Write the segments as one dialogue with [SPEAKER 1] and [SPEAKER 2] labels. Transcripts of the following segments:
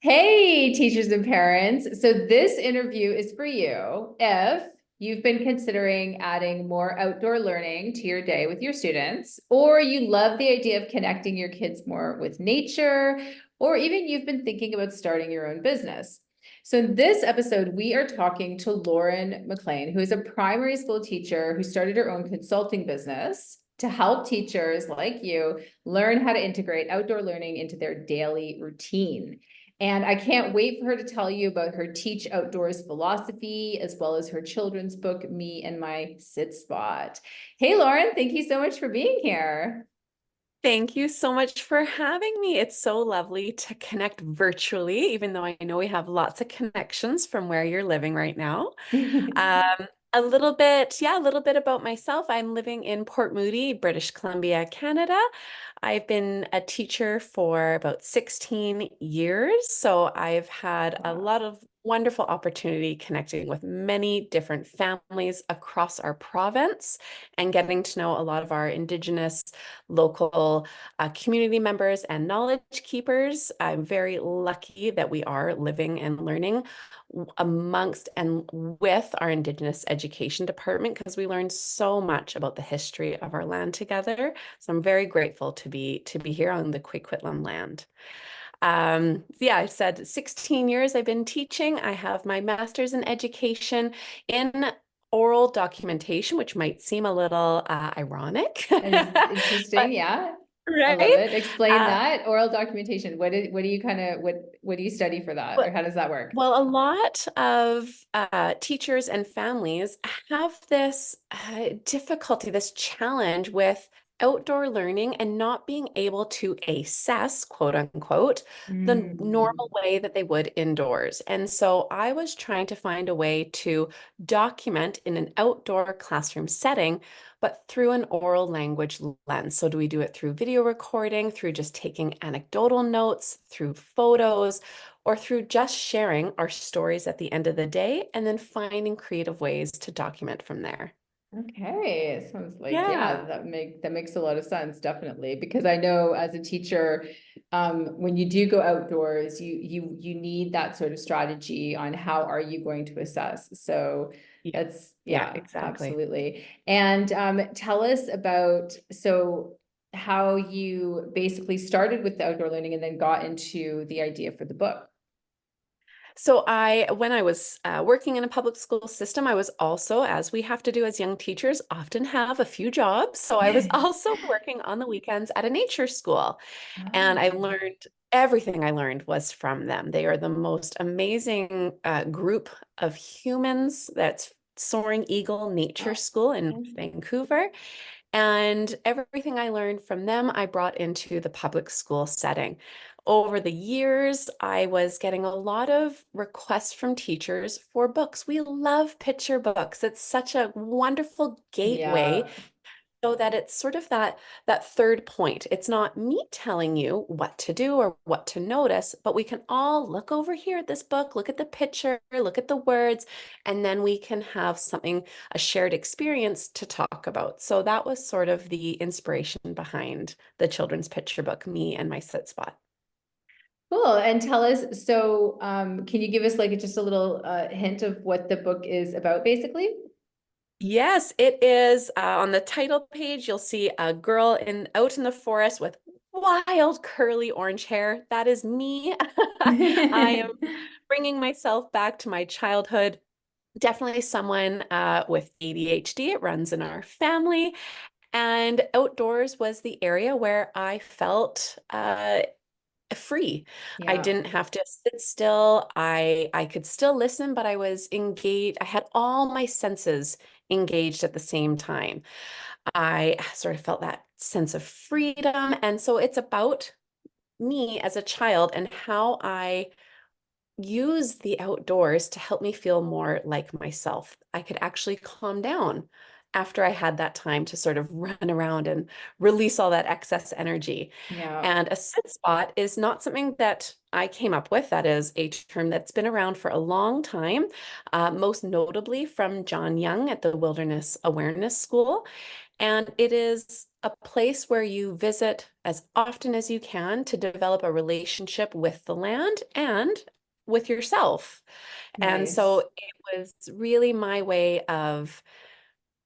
[SPEAKER 1] Hey, teachers and parents. So, this interview is for you if you've been considering adding more outdoor learning to your day with your students, or you love the idea of connecting your kids more with nature, or even you've been thinking about starting your own business. So, in this episode, we are talking to Lauren MacLean, who is a primary school teacher who started her own consulting business to help teachers like you learn how to integrate outdoor learning into their daily routine. And I can't wait for her to tell you about her Teach Outdoors philosophy, as well as her children's book, Me and My Sit Spot. Hey, Lauren, thank you so much for being here.
[SPEAKER 2] Thank you so much for having me. It's so lovely to connect virtually, even though I know we have lots of connections from where you're living right now. A little bit about myself. I'm living in Port Moody, British Columbia, Canada. I've been a teacher for about 16 years, so I've had a
[SPEAKER 1] Wow.
[SPEAKER 2] lot of wonderful opportunity connecting with many different families across our province and getting to know a lot of our Indigenous local community members and knowledge keepers. I'm very lucky that we are living and learning amongst and with our Indigenous education department because we learn so much about the history of our land together. So I'm very grateful to be here on the Quequitlam land. Yeah, I said 16 years I've been teaching. I have my master's in education in oral documentation, which might seem a little ironic,
[SPEAKER 1] It's interesting.
[SPEAKER 2] but
[SPEAKER 1] Yeah. I love
[SPEAKER 2] right.
[SPEAKER 1] it. Explain
[SPEAKER 2] Uh,
[SPEAKER 1] that. Oral documentation. What do you kind of what do you study for that? Or
[SPEAKER 2] but
[SPEAKER 1] how does that work?
[SPEAKER 2] Well, a lot of teachers and families have this difficulty, this challenge with outdoor learning and not being able to assess, quote unquote, the
[SPEAKER 1] Mm.
[SPEAKER 2] normal way that they would indoors. And so I was trying to find a way to document in an outdoor classroom setting, but through an oral language lens. So do we do it through video recording, through just taking anecdotal notes, through photos? Or through just sharing our stories at the end of the day and then finding creative ways to document from there.
[SPEAKER 1] Okay, sounds like
[SPEAKER 2] Yeah.
[SPEAKER 1] yeah, that makes a lot of sense, definitely. Because I know as a teacher, when you do go outdoors, you need that sort of strategy on how are you going to assess. So
[SPEAKER 2] Yeah.
[SPEAKER 1] that's
[SPEAKER 2] Yeah,
[SPEAKER 1] yeah,
[SPEAKER 2] exactly.
[SPEAKER 1] absolutely. And tell us about how you basically started with the outdoor learning and then got into the idea for the book.
[SPEAKER 2] When I was working in a public school system, I was also, as we have to do as young teachers, often have a few jobs. So I was also working on the weekends at a nature school. And I
[SPEAKER 1] Oh,
[SPEAKER 2] learned everything I learned was from them. They are the most amazing group of humans. That's Soaring Eagle Nature
[SPEAKER 1] oh,
[SPEAKER 2] School in
[SPEAKER 1] okay.
[SPEAKER 2] Vancouver. And everything I learned from them, I brought into the public school setting. Over the years, I was getting a lot of requests from teachers for books. We love picture books. It's such a wonderful gateway
[SPEAKER 1] Yeah.
[SPEAKER 2] so that it's sort of that third point. It's not me telling you what to do or what to notice, but we can all look over here at this book, look at the picture, look at the words, and then we can have something, a shared experience to talk about. So that was sort of the inspiration behind the children's picture book, Me and My Sit Spot.
[SPEAKER 1] Cool. And tell us, so can you give us like just a little hint of what the book is about, basically?
[SPEAKER 2] Yes, it is. On the title page, you'll see a girl out in the forest with wild curly orange hair. That is me. I am bringing myself back to my childhood. Definitely someone with ADHD. It runs in our family. And outdoors was the area where I felt free. I
[SPEAKER 1] Yeah.
[SPEAKER 2] didn't have to sit still. I could still listen, but I was engaged. I had all my senses engaged at the same time. I sort of felt that sense of freedom. And so it's about me as a child and how I use the outdoors to help me feel more like myself. I could actually calm down after I had that time to sort of run around and release all that excess energy.
[SPEAKER 1] Yeah.
[SPEAKER 2] And a sit spot is not something that I came up with. That is a term that's been around for a long time, most notably from John Young at the Wilderness Awareness School. And it is a place where you visit as often as you can to develop a relationship with the land and with yourself. And so
[SPEAKER 1] Nice.
[SPEAKER 2] it was really my way of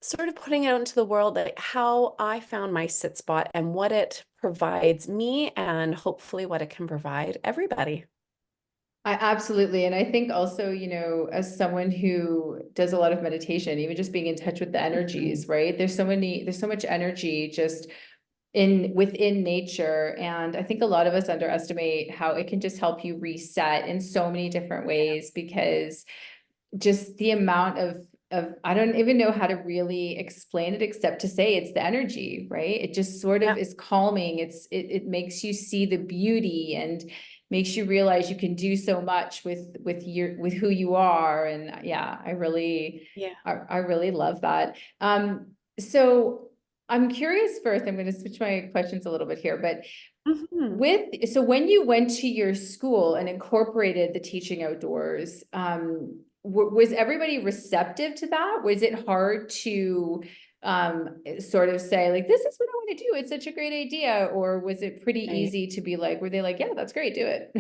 [SPEAKER 2] sort of putting out into the world like how I found my sit spot and what it provides me and hopefully what it can provide everybody.
[SPEAKER 1] I absolutely. And I think also, as someone who does a lot of meditation, even just being in touch with the
[SPEAKER 2] Mhm.
[SPEAKER 1] energies, right? There's so much energy just within nature. And I think a lot of us underestimate how it can just help you reset in so many different ways, because just the amount of I don't even know how to really explain it except to say it's the energy, right? It just sort of
[SPEAKER 2] Yeah,
[SPEAKER 1] is calming. It makes you see the beauty and makes you realize you can do so much with who you are. And yeah,
[SPEAKER 2] yeah.
[SPEAKER 1] I really love that. So I'm curious first, I'm going to switch my questions a little bit here, but
[SPEAKER 2] Mhm.
[SPEAKER 1] so when you went to your school and incorporated the teaching outdoors, was everybody receptive to that? Was it hard to sort of say like, this is what I want to do, it's such a great idea? Or was it pretty
[SPEAKER 2] Right.
[SPEAKER 1] easy to be like, were they like, yeah, that's great, do it?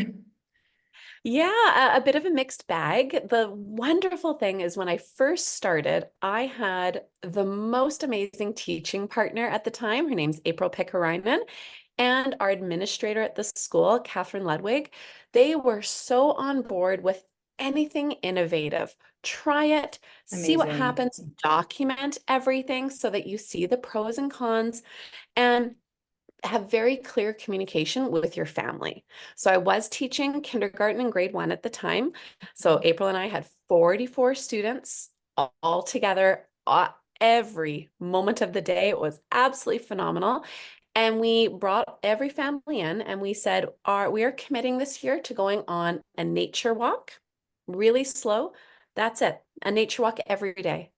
[SPEAKER 2] Yeah, a bit of a mixed bag. The wonderful thing is when I first started, I had the most amazing teaching partner at the time. Her name's April Pickerainen, and our administrator at the school, Catherine Ludwig. They were so on board with anything innovative. Try it, see what
[SPEAKER 1] Amazing.
[SPEAKER 2] happens, document everything so that you see the pros and cons. And have very clear communication with your family. So I was teaching kindergarten and grade one at the time. So April and I had 44 students all together every moment of the day. It was absolutely phenomenal. And we brought every family in and we said, we are committing this year to going on a nature walk, really slow. That's it, a nature walk every day.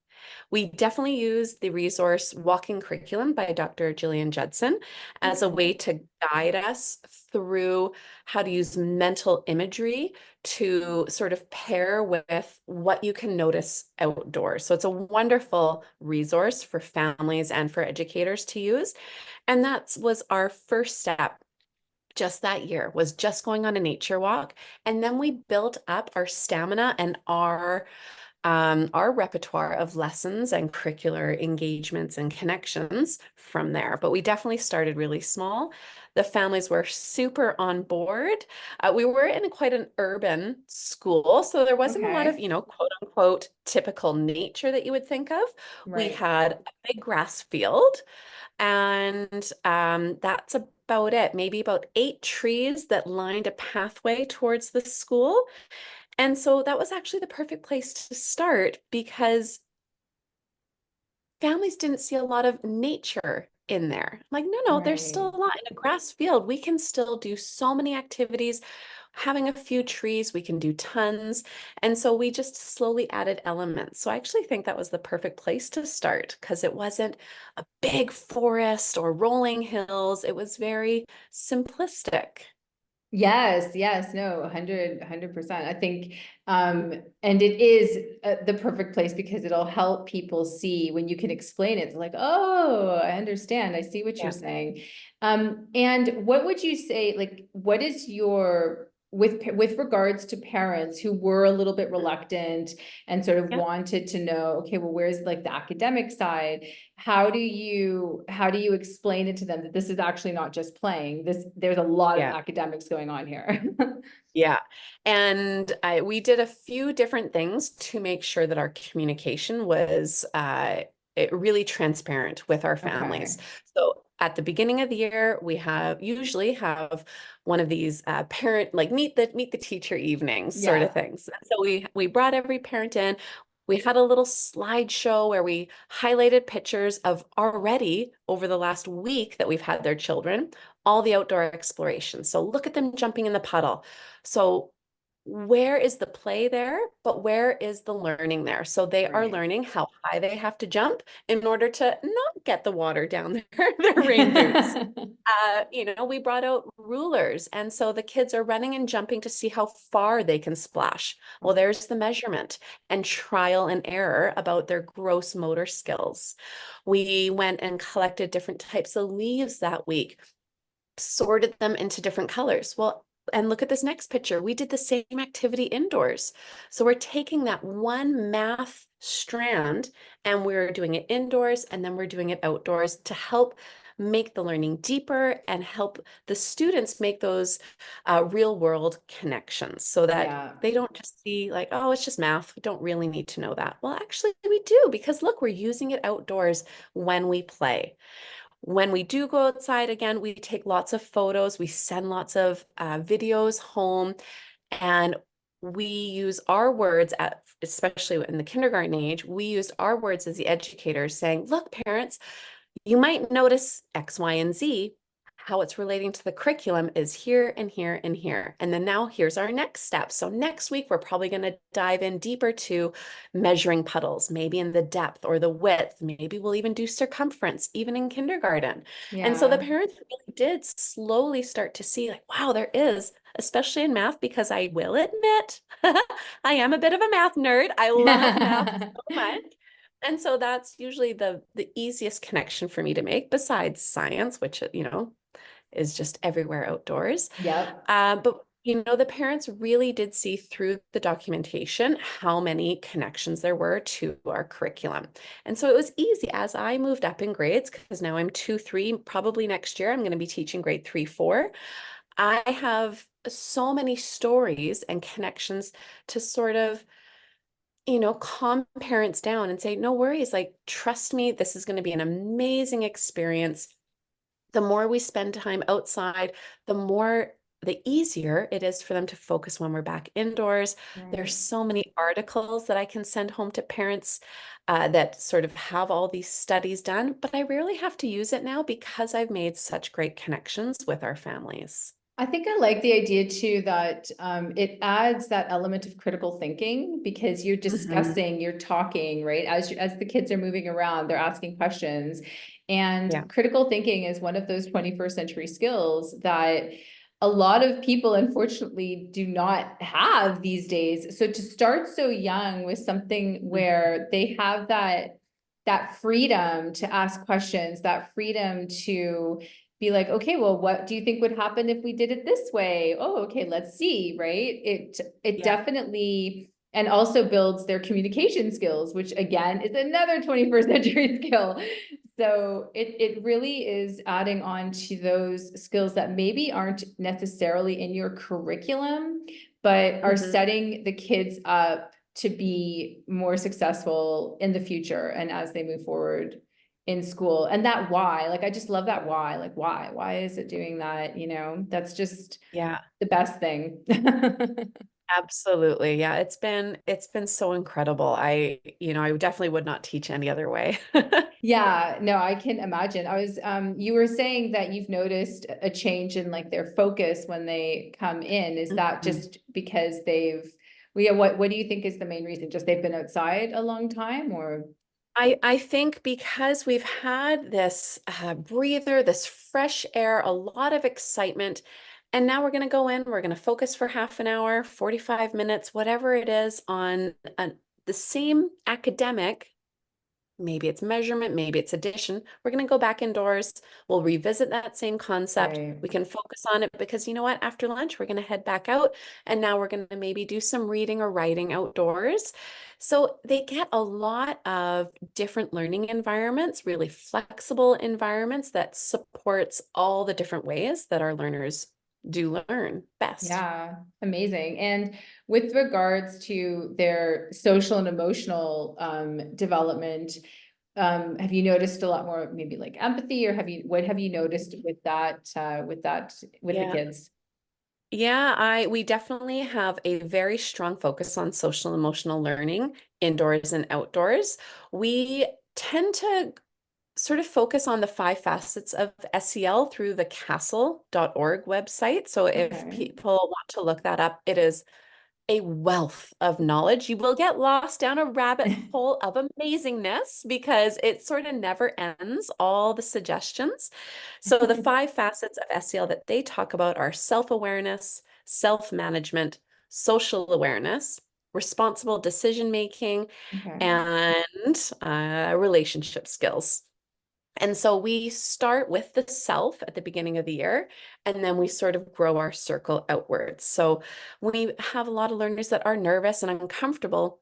[SPEAKER 2] We definitely use the resource Walking Curriculum by Dr. Gillian Judson as a
[SPEAKER 1] Okay.
[SPEAKER 2] way to guide us through how to use mental imagery to sort of pair with what you can notice outdoors. So it's a wonderful resource for families and for educators to use. And that was our first step just that year was just going on a nature walk. And then we built up our stamina and our repertoire of lessons and curricular engagements and connections from there. But we definitely started really small. The families were super on board. We were in quite an urban school, so there wasn't a lot of,
[SPEAKER 1] Okay.
[SPEAKER 2] quote unquote, typical nature that you would think of. We
[SPEAKER 1] Right.
[SPEAKER 2] had a big grass field, and that's about it. Maybe about 8 trees that lined a pathway towards the school. And so that was actually the perfect place to start because families didn't see a lot of nature in there. I'm like, no, there's still
[SPEAKER 1] Right.
[SPEAKER 2] a lot in a grass field. We can still do so many activities. Having a few trees, we can do tons. And so we just slowly added elements. So I actually think that was the perfect place to start because it wasn't a big forest or rolling hills. It was very simplistic.
[SPEAKER 1] Yes, yes, no, 100%. I think, and it is the perfect place because it'll help people see when you can explain it. It's like, oh, I understand. I see what you're
[SPEAKER 2] Yeah.
[SPEAKER 1] saying. And what would you say, like, what is your, with regards to parents who were a little bit reluctant and sort of
[SPEAKER 2] Yeah.
[SPEAKER 1] wanted to know, okay, well, where's like the academic side? How do you explain it to them that this is actually not just playing? There's a lot of
[SPEAKER 2] Yeah.
[SPEAKER 1] academics going on here.
[SPEAKER 2] Yeah. And we did a few different things to make sure that our communication was really transparent with our families.
[SPEAKER 1] Okay.
[SPEAKER 2] So at the beginning of the year, we usually have one of these parent, like meet the teacher evenings sort of
[SPEAKER 1] Yeah.
[SPEAKER 2] things. And so we brought every parent in. We had a little slideshow where we highlighted pictures of already over the last week that we've had their children, all the outdoor exploration. So look at them jumping in the puddle. So where is the play there, but where is the learning there? So they are
[SPEAKER 1] Right.
[SPEAKER 2] learning how high they have to jump in order to not get the water down their rain boots. We brought out rulers. And so the kids are running and jumping to see how far they can splash. Well, there's the measurement and trial and error about their gross motor skills. We went and collected different types of leaves that week, sorted them into different colors. Well, and look at this next picture. We did the same activity indoors. So we're taking that one math strand and we're doing it indoors and then we're doing it outdoors to help make the learning deeper and help the students make those real world connections so that
[SPEAKER 1] Yeah.
[SPEAKER 2] they don't just see like, oh, it's just math. We don't really need to know that. Well, actually, we do because look, we're using it outdoors when we play. When we do go outside again, we take lots of photos, we send lots of videos home, and we use our words especially in the kindergarten age, we used our words as the educators saying, look, parents, you might notice X, Y, and Z. How it's relating to the curriculum is here and here and here. And then now here's our next step. So next week, we're probably going to dive in deeper to measuring puddles, maybe in the depth or the width. Maybe we'll even do circumference, even in kindergarten. And so the
[SPEAKER 1] Yeah.
[SPEAKER 2] parents really did slowly start to see like, wow, there is, especially in math, because I will admit, I am a bit of a math nerd. I love math so much. And so that's usually the easiest connection for me to make besides science, which, is just everywhere outdoors.
[SPEAKER 1] Yep.
[SPEAKER 2] But the parents really did see through the documentation how many connections there were to our curriculum. And so it was easy as I moved up in grades, because now I'm 2, 3, probably next year I'm going to be teaching grade 3, 4. I have so many stories and connections to sort of calm parents down and say, no worries, like, trust me, this is going to be an amazing experience. The more we spend time outside, the easier it is for them to focus when we're back indoors. There's
[SPEAKER 1] Right.
[SPEAKER 2] so many articles that I can send home to parents that sort of have all these studies done, but I rarely have to use it now because I've made such great connections with our families.
[SPEAKER 1] I think I like the idea too that it adds that element of critical thinking because you're
[SPEAKER 2] Mhm.
[SPEAKER 1] discussing, you're talking, right? As the kids are moving around, they're asking questions.
[SPEAKER 2] Yeah.
[SPEAKER 1] And critical thinking is one of those 21st century skills that a lot of people unfortunately do not have these days. So to start so young with something
[SPEAKER 2] Mhm.
[SPEAKER 1] where they have that freedom to ask questions, that freedom to be like, okay, well, what do you think would happen if we did it this way? Oh, okay, let's see, right? It
[SPEAKER 2] Yeah.
[SPEAKER 1] definitely, and also builds their communication skills, which again is another 21st century skill. So it really is adding on to those skills that maybe aren't necessarily in your curriculum, but are
[SPEAKER 2] Mhm.
[SPEAKER 1] setting the kids up to be more successful in the future and as they move forward in school. And that why, like, I just love that why, like, why is it doing that? That's just
[SPEAKER 2] Yeah.
[SPEAKER 1] the best thing.
[SPEAKER 2] Absolutely. Yeah, it's been so incredible. I definitely would not teach any other way.
[SPEAKER 1] Yeah, no, I can imagine. You were saying that you've noticed a change in like their focus when they come in. Is that
[SPEAKER 2] Mhm.
[SPEAKER 1] just because well, yeah, what do you think is the main reason? Just they've been outside a long time or?
[SPEAKER 2] I think because we've had this breather, this fresh air, a lot of excitement, and now we're going to go in, we're going to focus for half an hour, 45 minutes, whatever it is, on the same academic. Maybe it's measurement, maybe it's addition. We're going to go back indoors. We'll revisit that same concept.
[SPEAKER 1] Right.
[SPEAKER 2] We can focus on it because you know what? After lunch, we're going to head back out and now we're going to maybe do some reading or writing outdoors. So they get a lot of different learning environments, really flexible environments that supports all the different ways that our learners do learn best.
[SPEAKER 1] Yeah, amazing. And with regards to their social and emotional development, have you noticed a lot more maybe like empathy, or what have you noticed with with the
[SPEAKER 2] Yeah.
[SPEAKER 1] kids?
[SPEAKER 2] Yeah, we definitely have a very strong focus on social emotional learning indoors and outdoors. We tend to sort of focus on the 5 facets of SEL through the castle.org website. So if
[SPEAKER 1] Okay.
[SPEAKER 2] people want to look that up, it is a wealth of knowledge. You will get lost down a rabbit hole of amazingness because it sort of never ends, all the suggestions. So the 5 facets of SEL that they talk about are self-awareness, self-management, social awareness, responsible decision making,
[SPEAKER 1] Okay.
[SPEAKER 2] and relationship skills. And so we start with the self at the beginning of the year, and then we sort of grow our circle outwards. So we have a lot of learners that are nervous and uncomfortable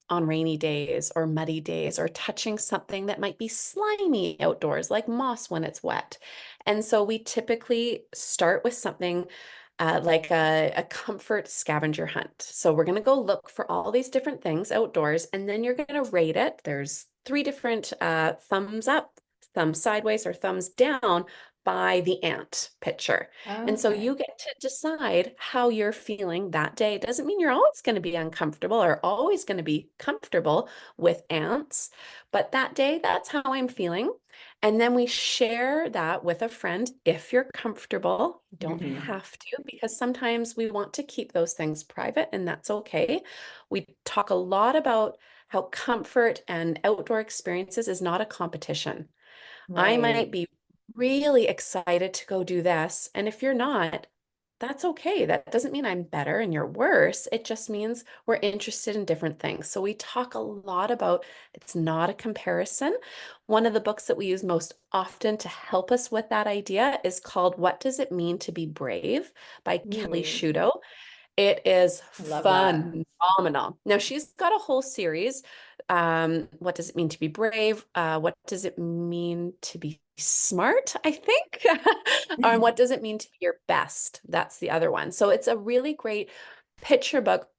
[SPEAKER 2] on rainy days or muddy days or touching something that might be slimy outdoors, like moss when it's wet. And so we typically start with something like a comfort scavenger hunt. So we're going to go look for all these different things outdoors, and then you're going to rate it. There's 3 different thumbs up, thumbs sideways, or thumbs down by the ant picture. And so
[SPEAKER 1] Okay.
[SPEAKER 2] you get to decide how you're feeling that day. It doesn't mean you're always going to be uncomfortable or always going to be comfortable with ants, but that day, that's how I'm feeling. And then we share that with a friend if you're comfortable. You don't
[SPEAKER 1] Hmm.
[SPEAKER 2] have to, because sometimes we want to keep those things private, and that's okay. We talk a lot about how comfort and outdoor experiences is not a competition. I might
[SPEAKER 1] Right.
[SPEAKER 2] be really excited to go do this. And if you're not, that's okay. That doesn't mean I'm better and you're worse. It just means we're interested in different things. So we talk a lot about it's not a comparison. One of the books that we use most often to help us with that idea is called What Does It Mean to Be Brave by Kelly
[SPEAKER 1] Ooh,
[SPEAKER 2] Shudo. It is
[SPEAKER 1] I love that.
[SPEAKER 2] phenomenal. Now she's got a whole series. What does it mean to be brave? What does it mean to be smart, I think? And what does it mean to be your best? That's the other one. So it's a really great picture book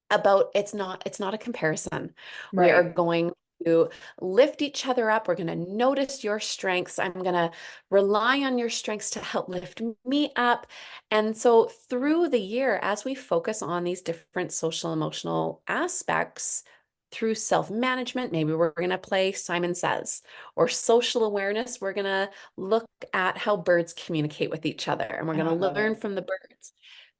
[SPEAKER 2] about it's not a comparison. We are
[SPEAKER 1] Right.
[SPEAKER 2] going to lift each other up. We're going to notice your strengths. I'm going to rely on your strengths to help lift me up. And so through the year, as we focus on these different social emotional aspects, through self-management, maybe we're going to play Simon Says, or social awareness, we're going to look at how birds communicate with each other, and we're
[SPEAKER 1] Oh,
[SPEAKER 2] going
[SPEAKER 1] I
[SPEAKER 2] to
[SPEAKER 1] love
[SPEAKER 2] learn
[SPEAKER 1] it.
[SPEAKER 2] from the birds.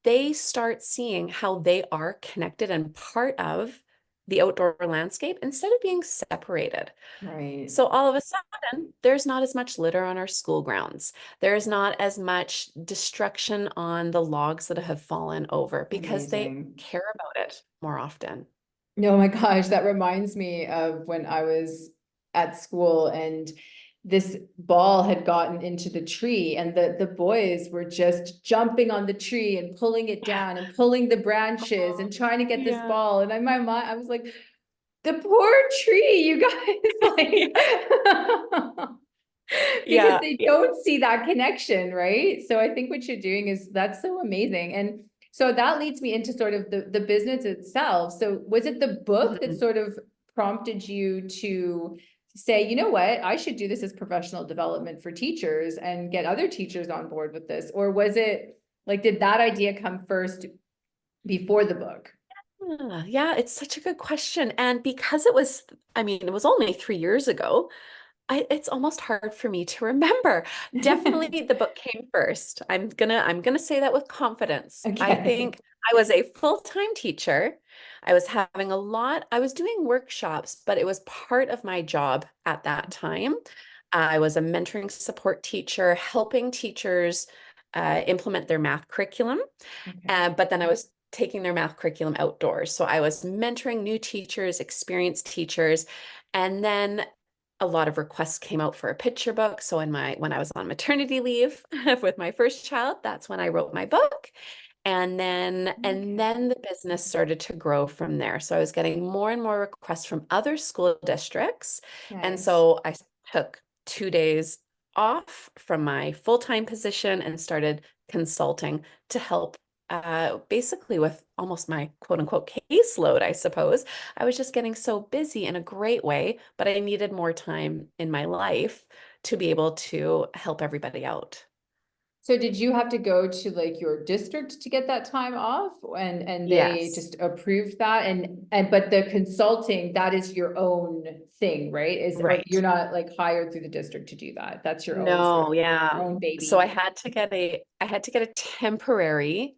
[SPEAKER 2] They start seeing how they are connected and part of the outdoor landscape instead of being separated.
[SPEAKER 1] Right.
[SPEAKER 2] So all of a sudden, there's not as much litter on our school grounds. There's not as much destruction on the logs that have fallen over because they
[SPEAKER 1] Amazing.
[SPEAKER 2] care about it more often.
[SPEAKER 1] No, my gosh, that reminds me of when I was at school and this ball had gotten into the tree and the boys were just jumping on the tree and pulling it down and pulling the branches and trying to get this
[SPEAKER 2] Yeah.
[SPEAKER 1] ball. And in my mind, I was like, the poor tree, you guys,
[SPEAKER 2] Yeah.
[SPEAKER 1] like because
[SPEAKER 2] Yeah.
[SPEAKER 1] they
[SPEAKER 2] Yeah.
[SPEAKER 1] don't see that connection, right? So I think what you're doing is that's so amazing. And so that leads me into sort of the business itself. So was it the book that
[SPEAKER 2] Mhm.
[SPEAKER 1] sort of prompted you to say, you know what, I should do this as professional development for teachers and get other teachers on board with this? Or was it like, did that idea come first before the book?
[SPEAKER 2] Yeah, it's such a good question. And because it was, I mean, it was only 3 years ago, it's almost hard for me to remember. Definitely the book came first. I'm gonna say that with confidence. I
[SPEAKER 1] Okay.
[SPEAKER 2] think I was a full-time teacher. I was doing workshops, but it was part of my job at that time. I was a mentoring support teacher, helping teachers implement their math curriculum.
[SPEAKER 1] Okay.
[SPEAKER 2] But then I was taking their math curriculum outdoors. So I was mentoring new teachers, experienced teachers, and then a lot of requests came out for a picture book. So when I was on maternity leave with my first child, that's when I wrote my book.
[SPEAKER 1] Okay.
[SPEAKER 2] And then the business started to grow from there. So I was getting more and more requests from other school districts. And
[SPEAKER 1] Nice.
[SPEAKER 2] so I took 2 days off from my full-time position and started consulting to help basically with almost my quote unquote caseload, I suppose. I was just getting so busy in a great way, but I needed more time in my life to be able to help everybody out.
[SPEAKER 1] So did you have to go to like your district to get that time off and they
[SPEAKER 2] Yes,
[SPEAKER 1] just approved that and but the consulting, that is your own thing, right? Is or
[SPEAKER 2] right.
[SPEAKER 1] you're not like hired through the district to do that. That's your own sort of
[SPEAKER 2] No, yeah.
[SPEAKER 1] your own
[SPEAKER 2] So
[SPEAKER 1] baby.
[SPEAKER 2] I had to get a temporary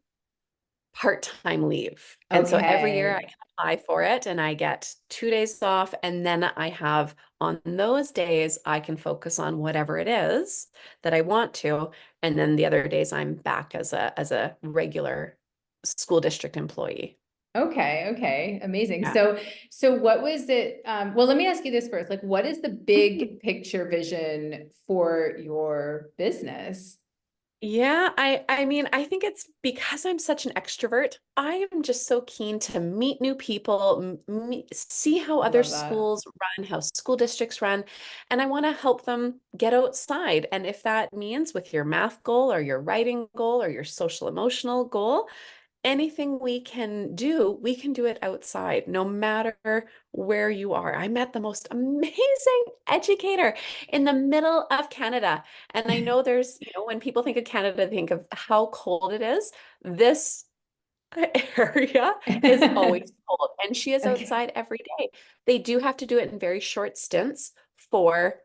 [SPEAKER 2] part-time leave. And so every year I
[SPEAKER 1] Okay.
[SPEAKER 2] can apply for it and I get 2 days off. And then I have on those days, I can focus on whatever it is that I want to. And then the other days I'm back as a regular school district employee.
[SPEAKER 1] Okay, okay, amazing.
[SPEAKER 2] Yeah.
[SPEAKER 1] So what was it? Well, let me ask you this first. Like, what is the
[SPEAKER 2] Mhm.
[SPEAKER 1] big picture vision for your business?
[SPEAKER 2] Yeah, I mean, I think it's because I'm such an extrovert. I am just so keen to meet new people, see how
[SPEAKER 1] I
[SPEAKER 2] other
[SPEAKER 1] love that.
[SPEAKER 2] schools run, how school districts run, and I want to help them get outside. And if that means with your math goal or your writing goal or your social emotional goal, anything we can do it outside, no matter where you are. I met the most amazing educator in the middle of Canada. And I know there's, when people think of Canada, they think of how cold it is. This area is always cold, and she is
[SPEAKER 1] Okay.
[SPEAKER 2] outside every day. They do have to do it in very short stints for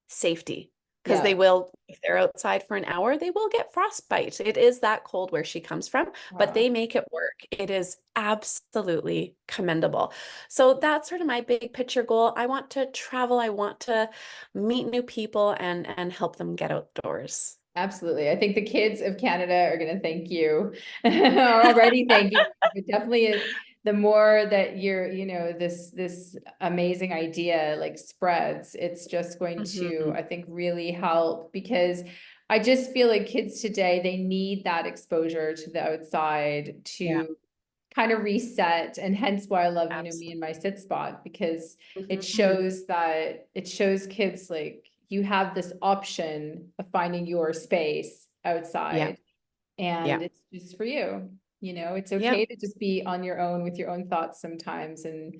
[SPEAKER 2] safety because they
[SPEAKER 1] Yeah.
[SPEAKER 2] will, if they're outside for an hour, they will get frostbite. It is that cold where she comes from, but
[SPEAKER 1] Wow.
[SPEAKER 2] they make it work. It is absolutely commendable. So that's sort of my big picture goal. I want to travel, I want to meet new people and help them get outdoors.
[SPEAKER 1] Absolutely. I think the kids of Canada are going to thank you, are already thanking you, but definitely the more that this amazing idea like spreads, it's just going to,
[SPEAKER 2] Mhm.
[SPEAKER 1] I think, really help because I just feel like kids today, they need that exposure to the outside
[SPEAKER 2] Yeah,
[SPEAKER 1] to kind of reset. And hence why I love, me
[SPEAKER 2] absolutely.
[SPEAKER 1] and my sit spot, because
[SPEAKER 2] Mhm.
[SPEAKER 1] it shows kids like you have this option of finding your space
[SPEAKER 2] Yeah,
[SPEAKER 1] outside and
[SPEAKER 2] yeah,
[SPEAKER 1] it's just for you. It's
[SPEAKER 2] yeah,
[SPEAKER 1] okay to just be on your own with your own thoughts sometimes and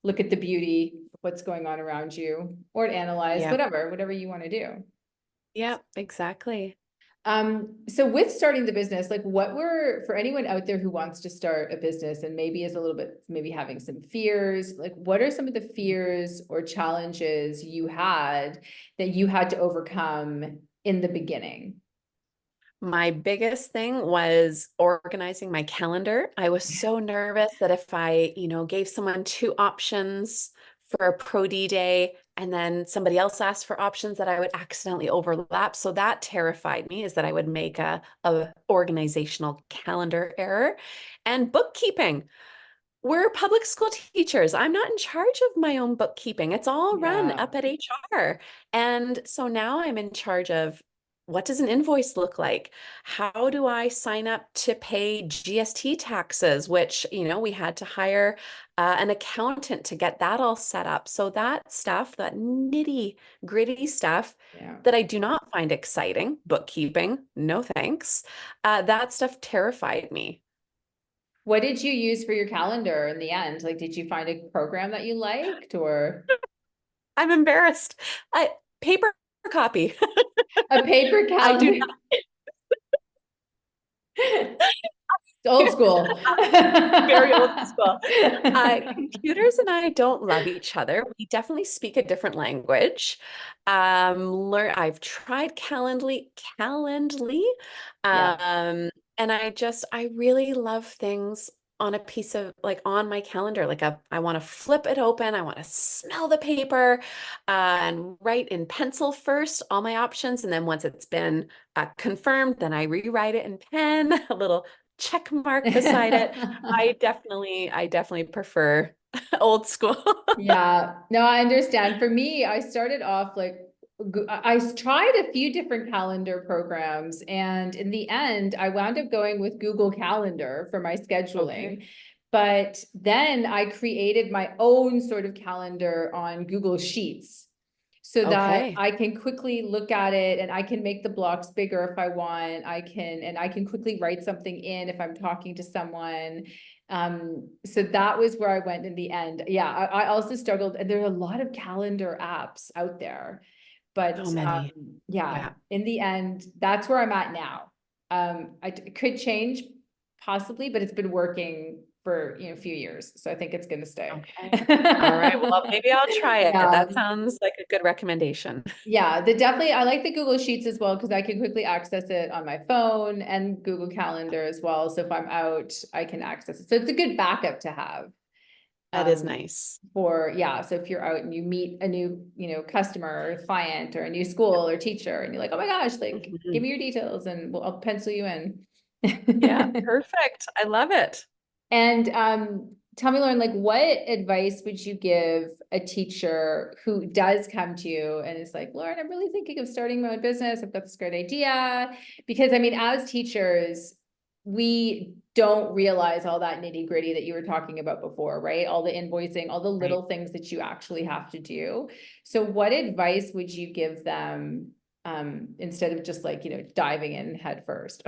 [SPEAKER 1] look at the beauty of what's going on around you or to analyze
[SPEAKER 2] yeah,
[SPEAKER 1] whatever you want to do.
[SPEAKER 2] yeah, exactly.
[SPEAKER 1] So with starting the business, like for anyone out there who wants to start a business and maybe is a little bit, maybe having some fears, like what are some of the fears or challenges that you had to overcome in the beginning?
[SPEAKER 2] My biggest thing was organizing my calendar. I was so nervous that if I, gave someone two options for a pro D day and then somebody else asked for options that I would accidentally overlap. So that terrified me is that I would make a organizational calendar error. And bookkeeping. We're public school teachers. I'm not in charge of my own bookkeeping. It's all run
[SPEAKER 1] Yeah,
[SPEAKER 2] up at HR. And so now I'm in charge of what does an invoice look like? How do I sign up to pay GST taxes, which, we had to hire an accountant to get that all set up. So that stuff, that nitty gritty stuff
[SPEAKER 1] yeah.
[SPEAKER 2] that I do not find exciting, bookkeeping, no thanks. That stuff terrified me.
[SPEAKER 1] What did you use for your calendar in the end? Like, did you find a program that you liked or
[SPEAKER 2] I'm embarrassed. I paper copy.
[SPEAKER 1] a paper
[SPEAKER 2] I do
[SPEAKER 1] calendar? Old
[SPEAKER 2] not
[SPEAKER 1] school.
[SPEAKER 2] very old school. Computers and I don't love each other. We definitely speak a different language. I've tried Calendly,
[SPEAKER 1] Yeah,
[SPEAKER 2] um, and I really love things on a piece of like on my calendar. I want to flip it open. I want to smell the paper, and write in pencil first, all my options, and then once it's been confirmed, then I rewrite it in pen, a little check mark beside it. I definitely prefer old school.
[SPEAKER 1] yeah. No, I understand. For me, I started off like I tried a few different calendar programs, and in the end, I wound up going with Google Calendar for my
[SPEAKER 2] Okay.
[SPEAKER 1] scheduling. But then I created my own sort of calendar on Google Sheets so that
[SPEAKER 2] Okay.
[SPEAKER 1] I can quickly look at it and I can make the blocks bigger if I want. I can quickly write something in if I'm talking to someone. So that was where I went in the end. Yeah, I also struggled, and there are a lot of calendar apps out there, but
[SPEAKER 2] So many.
[SPEAKER 1] yeah,
[SPEAKER 2] Yeah.
[SPEAKER 1] in the end, that's where I'm at now. It could change possibly, but it's been working for, a few years. So I think it's going to stay.
[SPEAKER 2] Okay. All right. Well, maybe I'll try it.
[SPEAKER 1] Yeah.
[SPEAKER 2] That sounds like a good recommendation.
[SPEAKER 1] Yeah, I like the Google Sheets as well because I can quickly access it on my phone and Google Calendar as well. So if I'm out, I can access it. So it's a good backup to have.
[SPEAKER 2] That is
[SPEAKER 1] Um,
[SPEAKER 2] nice.
[SPEAKER 1] so if you're out and you meet a new, customer or client or a new school or teacher and you're like, oh my gosh, like give
[SPEAKER 2] Mhm.
[SPEAKER 1] me your details and I'll pencil you
[SPEAKER 2] Yeah,
[SPEAKER 1] in.
[SPEAKER 2] perfect. I love it.
[SPEAKER 1] And tell me, Lauren, like what advice would you give a teacher who does come to you and is like, Lauren, I'm really thinking of starting my own business. I've got this great idea. Because I mean, as teachers, we don't realize all that nitty gritty that you were talking about before, right? All the invoicing, all the
[SPEAKER 2] Right.
[SPEAKER 1] little things that you actually have to do. So what advice would you give them instead of just like, diving in head first?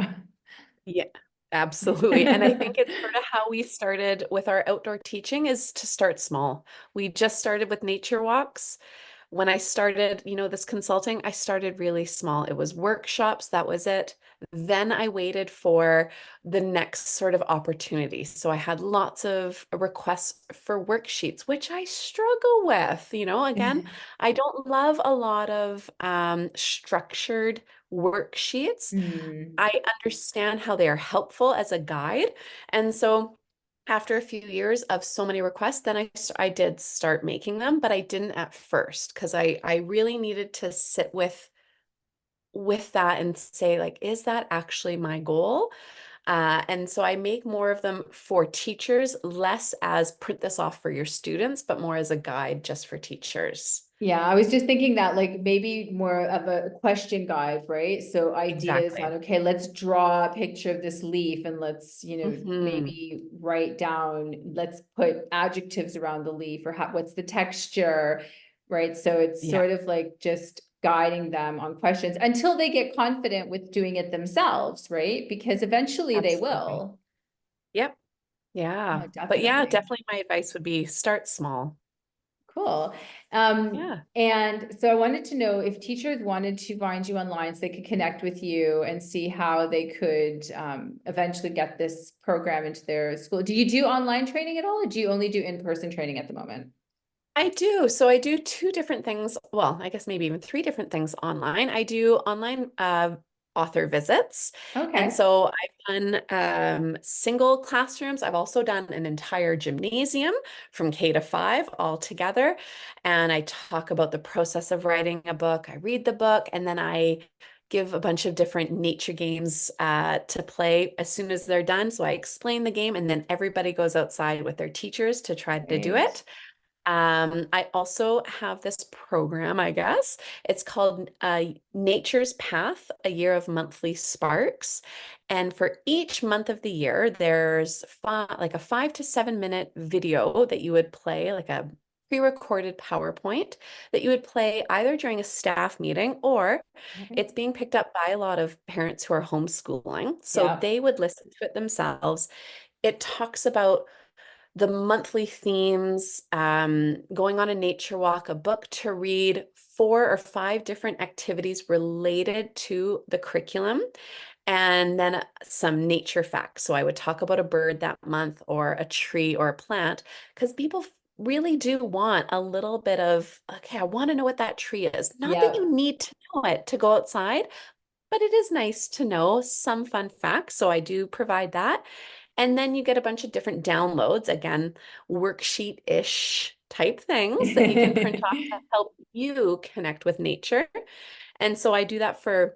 [SPEAKER 2] Yeah, absolutely. And I think it's sort of how we started with our outdoor teaching is to start small. We just started with nature walks. When I started, this consulting, I started really small. It was workshops, that was it. Then I waited for the next sort of opportunity. So I had lots of requests for worksheets, which I struggle with. Again, I don't love a lot of structured worksheets.
[SPEAKER 1] Hmm.
[SPEAKER 2] I understand how they are helpful as a guide. And so after a few years of so many requests, then I did start making them, but I didn't at first because I really needed to sit with that and say like, is that actually my goal? And so I make more of them for teachers, less as print this off for your students, but more as a guide just for teachers.
[SPEAKER 1] Yeah, I was just thinking that like maybe more of a question guide, right? So ideas on,
[SPEAKER 2] Exactly.
[SPEAKER 1] okay, let's draw a picture of this leaf and let's,
[SPEAKER 2] Hmm.
[SPEAKER 1] maybe write down, let's put adjectives around the leaf or what's the texture, right? So it's
[SPEAKER 2] Yeah,
[SPEAKER 1] sort of like just guiding them on questions until they get confident with doing it themselves, right? Because eventually they
[SPEAKER 2] absolutely.
[SPEAKER 1] will.
[SPEAKER 2] Yep. Yeah.
[SPEAKER 1] Oh,
[SPEAKER 2] But yeah,
[SPEAKER 1] definitely.
[SPEAKER 2] definitely my advice would be start small.
[SPEAKER 1] Cool.
[SPEAKER 2] Yeah.
[SPEAKER 1] And so I wanted to know if teachers wanted to find you online so they could connect with you and see how they could eventually get this program into their school. Do you do online training at all, or do you only do in-person training at the moment?
[SPEAKER 2] I do. So I do two different things. Well, I guess maybe even three different things online. I do online author visits. And
[SPEAKER 1] Okay,
[SPEAKER 2] so I've done single classrooms. I've also done an entire gymnasium from K to 5 all together. And I talk about the process of writing a book. I read the book and then I give a bunch of different nature games to play as soon as they're done. So I explain the game and then everybody goes outside with their teachers to try to do
[SPEAKER 1] great.
[SPEAKER 2] it. I also have this program, I guess. It's called Nature's Path, a year of monthly sparks. And for each month of the year, there's like a 5 to 7 minute video that you would play, like a pre-recorded PowerPoint that you would play either during a staff meeting or
[SPEAKER 1] Okay.
[SPEAKER 2] it's being picked up by a lot of parents who are homeschooling. So
[SPEAKER 1] Yeah,
[SPEAKER 2] they would listen to it themselves. It talks about the monthly themes, going on a nature walk, a book to read, 4 or 5 different activities related to the curriculum, and then some nature facts. So I would talk about a bird that month or a tree or a plant because people really do want a little bit of, okay, I want to know what that tree is. Not that
[SPEAKER 1] yeah.
[SPEAKER 2] you need to know it to go outside, but it is nice to know some fun facts. So I do provide that. And then you get a bunch of different downloads, again, worksheet-ish type things that you can print off to help you connect with nature. And so I do that for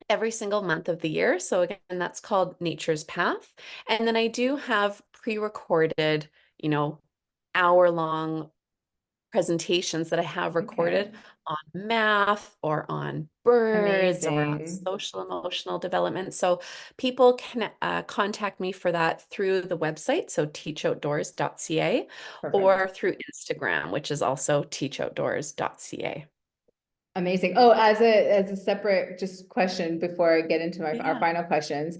[SPEAKER 2] every single month of the year. So again, that's called Nature's Path. And then I do have pre-recorded, you know, hour-long presentations that I have recorded
[SPEAKER 1] Okay,
[SPEAKER 2] on math or on birds or on
[SPEAKER 1] amazing.
[SPEAKER 2] social emotional development. So people can contact me for that through the website, so teachoutdoors.ca,
[SPEAKER 1] Perfect.
[SPEAKER 2] or through Instagram, which is also teachoutdoors.ca.
[SPEAKER 1] Amazing. Oh, as a separate just question before I get into our
[SPEAKER 2] Yeah.
[SPEAKER 1] final questions,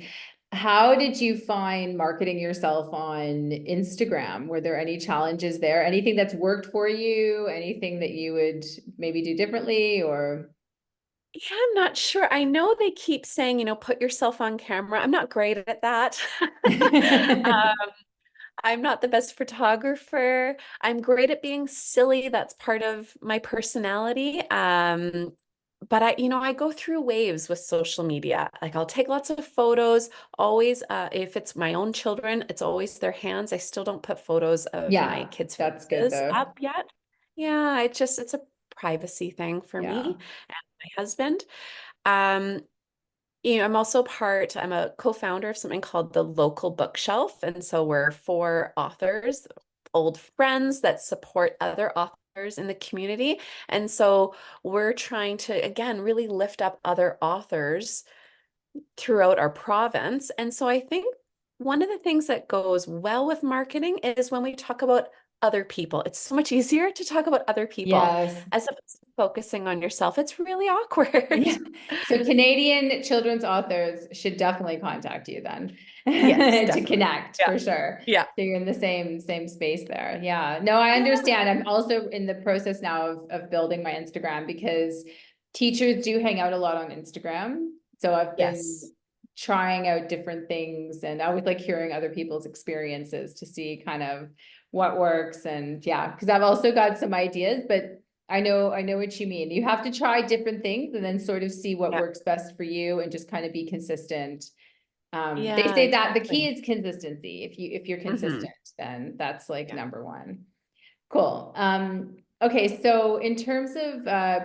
[SPEAKER 1] how did you find marketing yourself on Instagram? Were there any challenges there? Anything that's worked for you? Anything that you would maybe do differently or?
[SPEAKER 2] Yeah, I'm not sure. I know they keep saying, put yourself on camera. I'm not great at that. I'm not the best photographer. I'm great at being silly. That's part of my personality. But I go through waves with social media. Like I'll take lots of photos, always, if it's my own children, it's always their hands. I still don't put photos of my
[SPEAKER 1] Yeah,
[SPEAKER 2] kids'
[SPEAKER 1] that's good
[SPEAKER 2] faces
[SPEAKER 1] though.
[SPEAKER 2] up yet. Yeah, it's a privacy thing for
[SPEAKER 1] Yeah.
[SPEAKER 2] me and my husband. Um, I'm a co-founder of something called the Local Bookshelf. And so we're four authors, old friends that support other authors in the community. And so we're trying to, again, really lift up other authors throughout our province. And so I think one of the things that goes well with marketing is when we talk about other people. It's so much easier to talk about other people
[SPEAKER 1] Yes.
[SPEAKER 2] as opposed to focusing on yourself. It's really
[SPEAKER 1] Yeah.
[SPEAKER 2] awkward.
[SPEAKER 1] So Canadian children's authors should definitely contact you then
[SPEAKER 2] Yes,
[SPEAKER 1] to
[SPEAKER 2] definitely.
[SPEAKER 1] connect
[SPEAKER 2] Yeah.
[SPEAKER 1] for sure.
[SPEAKER 2] Yeah.
[SPEAKER 1] So you're in the same space there. Yeah. No, I
[SPEAKER 2] Yeah.
[SPEAKER 1] understand. I'm also in the process now of building my Instagram because teachers do hang out a lot on Instagram. So I've been
[SPEAKER 2] Yes.
[SPEAKER 1] trying out different things and I always like hearing other people's experiences to see kind of what works. And yeah, because I've also got some ideas, but I know what you mean. You have to try different things and then sort of see what
[SPEAKER 2] Yeah.
[SPEAKER 1] works best for you and just kind of be consistent. They
[SPEAKER 2] Yeah,
[SPEAKER 1] say that the key
[SPEAKER 2] exactly.
[SPEAKER 1] is consistency. If you're
[SPEAKER 2] Hmm.
[SPEAKER 1] consistent, then that's like
[SPEAKER 2] Yeah.
[SPEAKER 1] number one. Cool. Okay, so in terms of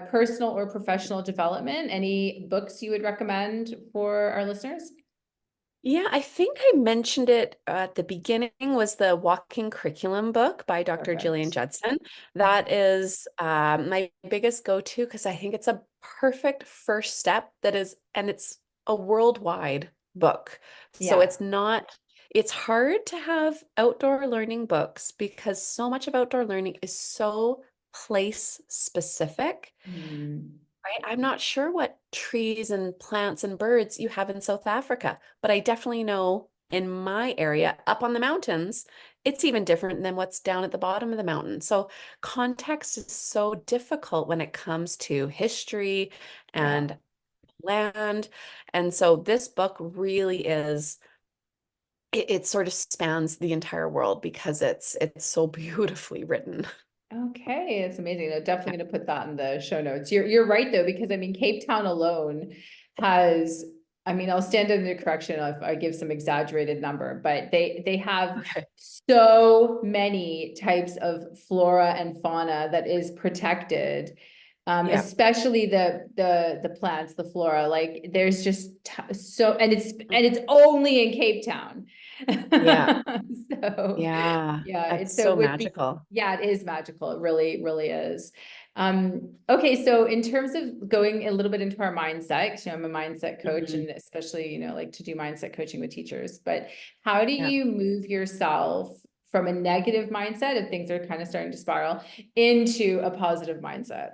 [SPEAKER 1] personal or professional development, any books you would recommend for our listeners?
[SPEAKER 2] Yeah, I think I mentioned it at the beginning was the Walking Curriculum book by Dr. Gillian
[SPEAKER 1] Perfect.
[SPEAKER 2] Judson. That is my biggest go-to because I think it's a perfect first step and it's a worldwide book. So
[SPEAKER 1] Yeah.
[SPEAKER 2] it's hard to have outdoor learning books because so much of outdoor learning is so place specific.
[SPEAKER 1] Mm,
[SPEAKER 2] Right? I'm not sure what trees and plants and birds you have in South Africa, but I definitely know in my area up on the mountains, it's even different than what's down at the bottom of the mountain. So context is so difficult when it comes to history
[SPEAKER 1] yeah.
[SPEAKER 2] and land. And so this book really is it sort of spans the entire world because it's so beautifully written.
[SPEAKER 1] Okay, it's amazing. I'm
[SPEAKER 2] Yeah.
[SPEAKER 1] definitely gonna put that in the show notes. You're right though, because I mean Cape Town alone has, I mean, I'll stand in the correction if I give some exaggerated number, but they have
[SPEAKER 2] Okay.
[SPEAKER 1] so many types of flora and fauna that is protected.
[SPEAKER 2] Yeah.
[SPEAKER 1] Especially the plants, the flora, like there's just so and it's only in Cape Town.
[SPEAKER 2] Yeah.
[SPEAKER 1] So
[SPEAKER 2] Yeah.
[SPEAKER 1] yeah,
[SPEAKER 2] That's
[SPEAKER 1] it's so
[SPEAKER 2] so
[SPEAKER 1] with the
[SPEAKER 2] magical.
[SPEAKER 1] yeah, it is magical. It really, really is. Okay, so in terms of going a little bit into our mindset, 'cause, I'm a mindset coach
[SPEAKER 2] Mhm.
[SPEAKER 1] and especially, like to do mindset coaching with teachers, but how do
[SPEAKER 2] Yeah.
[SPEAKER 1] you move yourself from a negative mindset if things are kind of starting to spiral into a positive mindset?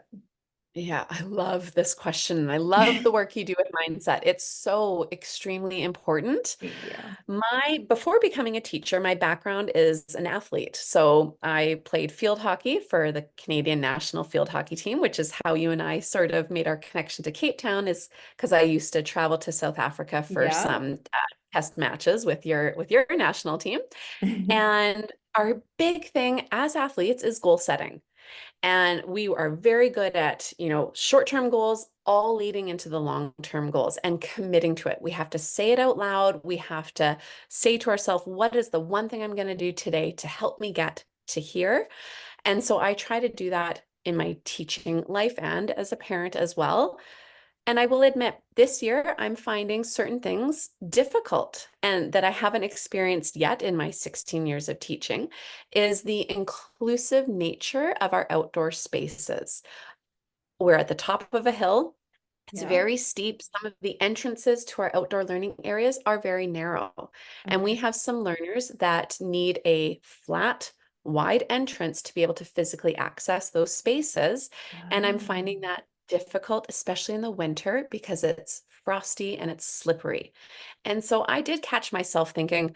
[SPEAKER 2] Yeah, I love this question. I love the work you do with mindset. It's so extremely important.
[SPEAKER 1] Thank you.
[SPEAKER 2] Before becoming a teacher, my background is an athlete. So I played field hockey for the Canadian national field hockey team, which is how you and I sort of made our connection to Cape Town, is because I used to travel to South Africa for
[SPEAKER 1] Yeah.
[SPEAKER 2] some test matches with your national team. And our big thing as athletes is goal setting. And we are very good at, short-term goals, all leading into the long-term goals and committing to it. We have to say it out loud. We have to say to ourselves, what is the one thing I'm going to do today to help me get to here? And so I try to do that in my teaching life and as a parent as well. And I will admit, this year I'm finding certain things difficult and that I haven't experienced yet in my 16 years of teaching is the inclusive nature of our outdoor spaces. We're at the top of a hill. It's
[SPEAKER 1] Yeah.
[SPEAKER 2] very steep. Some of the entrances to our outdoor learning areas are very narrow. And we
[SPEAKER 1] Okay.
[SPEAKER 2] have some learners that need a flat, wide entrance to be able to physically access those spaces. And I'm finding
[SPEAKER 1] Oh.
[SPEAKER 2] that difficult, especially in the winter, because it's frosty and it's slippery. And so I did catch myself thinking,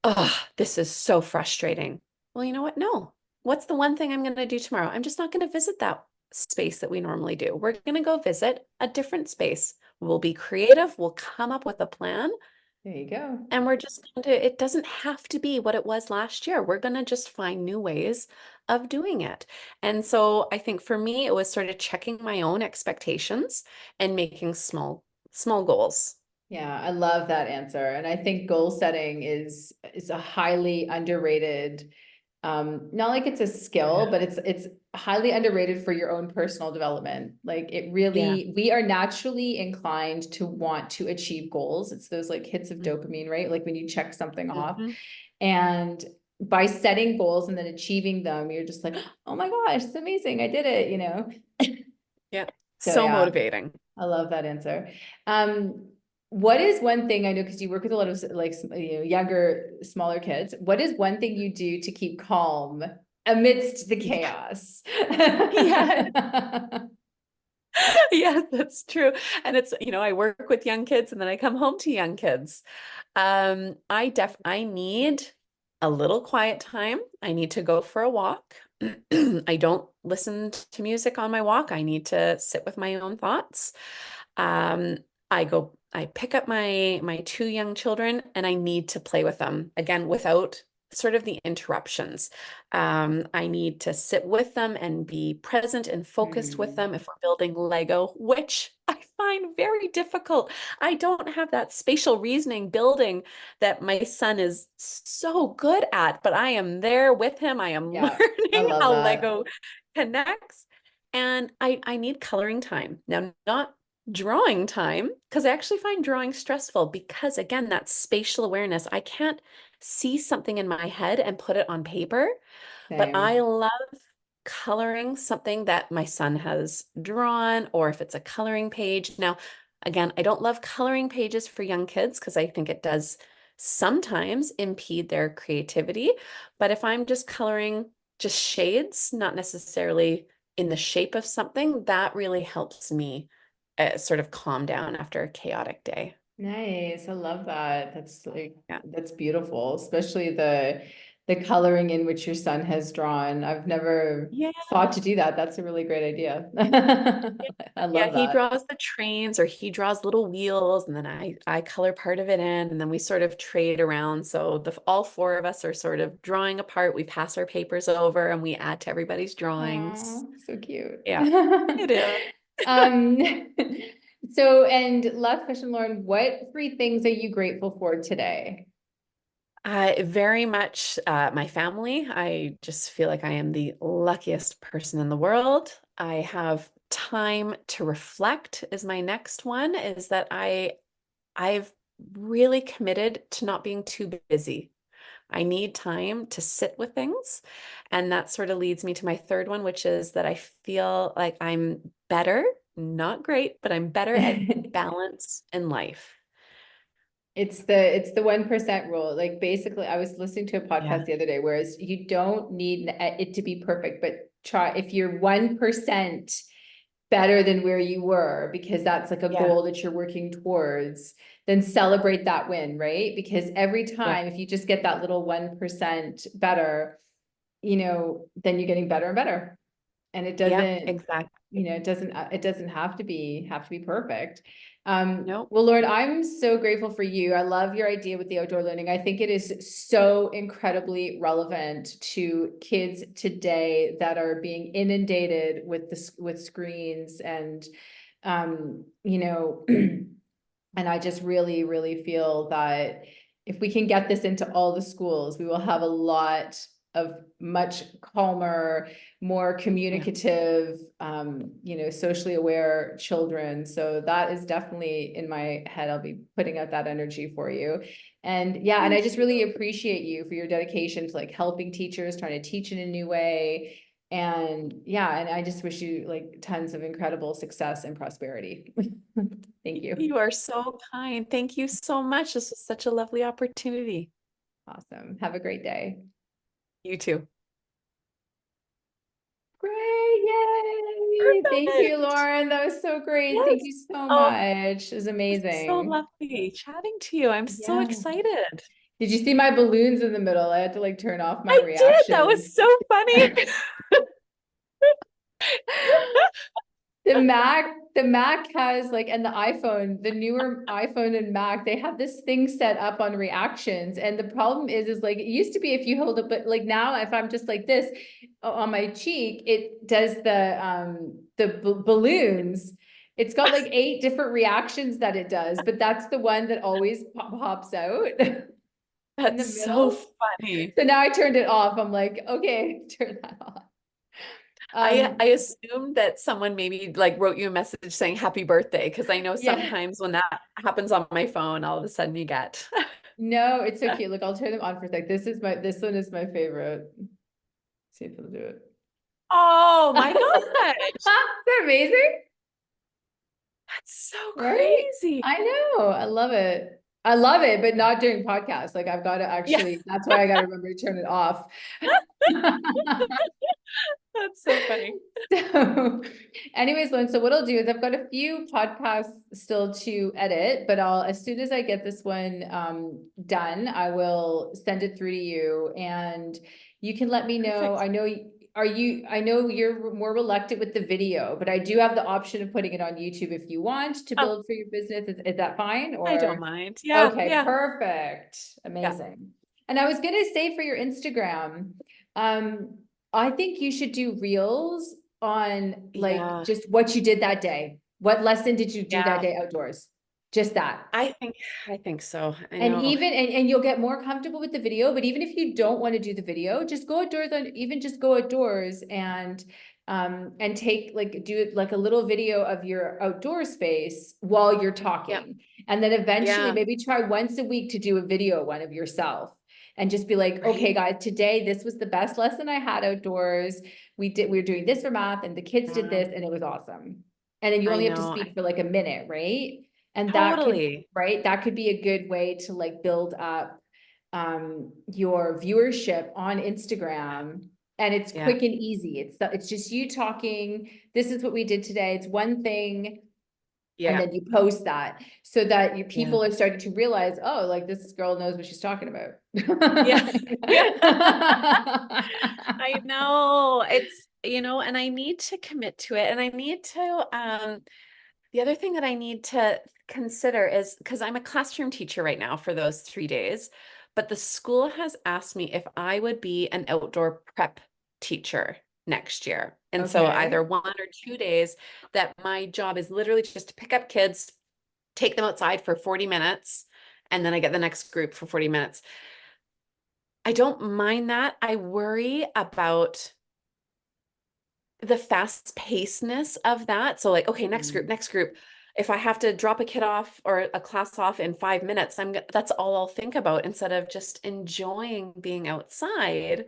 [SPEAKER 2] oh, this is so frustrating. Well, you know what? No. What's the one thing I'm going to do tomorrow? I'm just not going to visit that space that we normally do. We're going to go visit a different space. We'll be creative. We'll come up with a plan.
[SPEAKER 1] There you go.
[SPEAKER 2] And we're just going to, it doesn't have to be what it was last year. We're going to just find new ways of doing it. And so I think for me, it was sort of checking my own expectations and making small goals.
[SPEAKER 1] Yeah, I love that answer. And I think goal setting is a highly underrated, not like it's a skill,
[SPEAKER 2] Yeah.
[SPEAKER 1] but it's highly underrated for your own personal development. Like it
[SPEAKER 2] Yeah.
[SPEAKER 1] really, we are naturally inclined to want to achieve goals. It's those like hits of dopamine, right? Like when you check something off.
[SPEAKER 2] Mhm.
[SPEAKER 1] And by setting goals and then achieving them, you're just like, oh my gosh, it's amazing. I did it, you know?
[SPEAKER 2] Yeah.
[SPEAKER 1] So
[SPEAKER 2] So
[SPEAKER 1] yeah.
[SPEAKER 2] motivating.
[SPEAKER 1] I love that answer. What is one thing I know because you work with a lot of like younger, smaller kids? What is one thing you do to keep calm amidst the
[SPEAKER 2] Yeah.
[SPEAKER 1] chaos?
[SPEAKER 2] Yeah. Yes, that's true. And it's, I work with young kids and then I come home to young kids. I need a little quiet time. I need to go for a walk. I don't listen to music on my walk. I need to sit with my own thoughts. Um, I pick up my two young children and I need to play with them again without sort of the interruptions. I need to sit with them and be present and focused with
[SPEAKER 1] Hmm.
[SPEAKER 2] them if we're building Lego, which I find very difficult. I don't have that spatial reasoning building that my son is so good at, but I am there with him. I am
[SPEAKER 1] Yeah, I
[SPEAKER 2] learning
[SPEAKER 1] love
[SPEAKER 2] how
[SPEAKER 1] that.
[SPEAKER 2] Lego connects. And I need coloring time. Now, not drawing time, because I actually find drawing stressful because, again, that spatial awareness. I can't see something in my head and put it on paper, but I
[SPEAKER 1] Same.
[SPEAKER 2] love coloring something that my son has drawn, or if it's a coloring page. Now, again, I don't love coloring pages for young kids because I think it does sometimes impede their creativity. But if I'm just coloring just shades, not necessarily in the shape of something, that really helps me sort of calm down after a chaotic day.
[SPEAKER 1] Nice. I love that.
[SPEAKER 2] Yeah.
[SPEAKER 1] That's beautiful, especially the coloring in which your son has drawn. I've never
[SPEAKER 2] Yeah.
[SPEAKER 1] thought to do that. That's a really great idea. I
[SPEAKER 2] Yeah,
[SPEAKER 1] love
[SPEAKER 2] he
[SPEAKER 1] that.
[SPEAKER 2] draws the trains or he draws little wheels and then I color part of it in and then we sort of trade around. So all four of us are sort of drawing apart. We pass our papers over and we add to everybody's drawings.
[SPEAKER 1] Oh, so cute.
[SPEAKER 2] Yeah, it is.
[SPEAKER 1] Um, so, and last question, Lauren, what three things are you grateful for today?
[SPEAKER 2] Very much my family. I just feel like I am the luckiest person in the world. I have time to reflect is my next one, is that I've really committed to not being too busy. I need time to sit with things. And that sort of leads me to my third one, which is that I feel like I'm better, not great, but I'm better at balance in life.
[SPEAKER 1] It's the 1% rule. Like basically, I was listening to a
[SPEAKER 2] Yeah.
[SPEAKER 1] podcast the other day, whereas you don't need it to be perfect, but try if you're 1% better than where you were, because that's like a
[SPEAKER 2] Yeah.
[SPEAKER 1] goal that you're working towards, then celebrate that win, right? Because every
[SPEAKER 2] Yeah.
[SPEAKER 1] time, if you just get that little 1% better, then you're getting better and better. And it
[SPEAKER 2] Yeah,
[SPEAKER 1] doesn't,
[SPEAKER 2] exactly.
[SPEAKER 1] it doesn't have to be perfect.
[SPEAKER 2] Nope.
[SPEAKER 1] Well, Lord, I'm so grateful for you. I love your idea with the outdoor learning. I think it is so incredibly relevant to kids today that are being inundated with with screens and you know and I just really, really feel that if we can get this into all the schools, we will have a lot of much calmer, more
[SPEAKER 2] Yeah.
[SPEAKER 1] communicative, socially aware children. So that is definitely in my head. I'll be putting out that energy for you. And yeah, and I
[SPEAKER 2] Thank
[SPEAKER 1] just
[SPEAKER 2] you.
[SPEAKER 1] really appreciate you for your dedication to like helping teachers, trying to teach in a new way. And yeah, and I just wish you like tons of incredible success and prosperity. Thank you.
[SPEAKER 2] You are so kind. Thank you so much. This was such a lovely opportunity.
[SPEAKER 1] Awesome. Have a great day.
[SPEAKER 2] You too.
[SPEAKER 1] Great. Yay. Thank you,
[SPEAKER 2] Perfect.
[SPEAKER 1] Lauren. That was so great. Thank
[SPEAKER 2] Yes.
[SPEAKER 1] you so
[SPEAKER 2] Oh,
[SPEAKER 1] much. It was
[SPEAKER 2] this is so
[SPEAKER 1] amazing.
[SPEAKER 2] lovely chatting to you. I'm so
[SPEAKER 1] Yeah.
[SPEAKER 2] excited.
[SPEAKER 1] Did you see my balloons in the middle? I had to like turn off my
[SPEAKER 2] I did. That
[SPEAKER 1] reaction.
[SPEAKER 2] was so funny.
[SPEAKER 1] The Mac has like, and the iPhone, the newer iPhone and Mac, they have this thing set up on reactions. And the problem is like, it used to be if you hold it, but like now if I'm just like this on my cheek, it does the balloons. It's got like 8 different reactions that it does, but that's the one that always pops out in the
[SPEAKER 2] That's so
[SPEAKER 1] middle.
[SPEAKER 2] funny.
[SPEAKER 1] So now I turned it off. I'm like, okay, turn that off.
[SPEAKER 2] I assumed that someone maybe like wrote you a message saying happy birthday, because I know
[SPEAKER 1] Yeah.
[SPEAKER 2] sometimes when that happens on my phone, all of a sudden you get.
[SPEAKER 1] No, it's so cute. Look, I'll turn them on for a sec. This one is my favorite. See if it'll do it.
[SPEAKER 2] Oh
[SPEAKER 1] Isn't
[SPEAKER 2] my gosh,
[SPEAKER 1] that amazing?
[SPEAKER 2] that's so
[SPEAKER 1] Right?
[SPEAKER 2] crazy.
[SPEAKER 1] I know. I love it. I love it, but not during podcasts. Like I've got to
[SPEAKER 2] Yeah,
[SPEAKER 1] actually, that's why I got to remember to turn it off.
[SPEAKER 2] that's so funny.
[SPEAKER 1] So anyways, Lauren, so what I'll do is I've got a few podcasts still to edit, but as soon as I get this one done, I will send it through to you and you can let me know.
[SPEAKER 2] Perfect.
[SPEAKER 1] I know you're more reluctant with the video, but I do have the option of putting it on YouTube if you want to
[SPEAKER 2] Oh,
[SPEAKER 1] build for your business. Is that fine?
[SPEAKER 2] I don't
[SPEAKER 1] Or,
[SPEAKER 2] mind. Yeah,
[SPEAKER 1] okay,
[SPEAKER 2] yeah,
[SPEAKER 1] perfect.
[SPEAKER 2] yeah,
[SPEAKER 1] Amazing. And I was gonna say for your Instagram, um, I think you should do reels on like
[SPEAKER 2] yeah,
[SPEAKER 1] just what you did that day. What lesson did you do that
[SPEAKER 2] yeah.
[SPEAKER 1] day outdoors? Just that.
[SPEAKER 2] I think I think so. I
[SPEAKER 1] And
[SPEAKER 2] know.
[SPEAKER 1] even and you'll get more comfortable with the video, but even if you don't want to do the video, just go outdoors on even just go outdoors and take like do it like a little video of your outdoor space while you're
[SPEAKER 2] Yeah,
[SPEAKER 1] talking. And then eventually
[SPEAKER 2] yeah,
[SPEAKER 1] maybe try once a week to do a video one of yourself and just be like, okay,
[SPEAKER 2] right.
[SPEAKER 1] guys, today this was the best lesson I had outdoors. We were doing this for math and the kids did
[SPEAKER 2] Yeah,
[SPEAKER 1] this and it was awesome. And then you
[SPEAKER 2] I
[SPEAKER 1] only have to
[SPEAKER 2] know.
[SPEAKER 1] speak for like a minute, right? And that could,
[SPEAKER 2] Totally.
[SPEAKER 1] right? That could be a good way to like build up your viewership on Instagram. And it's
[SPEAKER 2] Yeah,
[SPEAKER 1] quick and easy. It's just you talking. This is what we did today. It's one thing. And
[SPEAKER 2] yeah,
[SPEAKER 1] then you post that so that your
[SPEAKER 2] yeah,
[SPEAKER 1] people are starting to realize, oh, like this girl knows what she's talking about.
[SPEAKER 2] yeah, yeah. I know. It's, and I need to commit to it. And I need to, the other thing that I need to consider is because I'm a classroom teacher right now for those 3 days, but the school has asked me if I would be an outdoor prep teacher next year. And so
[SPEAKER 1] Okay.
[SPEAKER 2] either 1 or 2 days that my job is literally just to pick up kids, take them outside for 40 minutes, and then I get the next group for 40 minutes. I don't mind that. I worry about the fast pacedness of that. So like, okay, next group,
[SPEAKER 1] Mm.
[SPEAKER 2] next group. If I have to drop a kid off or a class off in 5 minutes, that's all I'll think about instead of just enjoying being outside.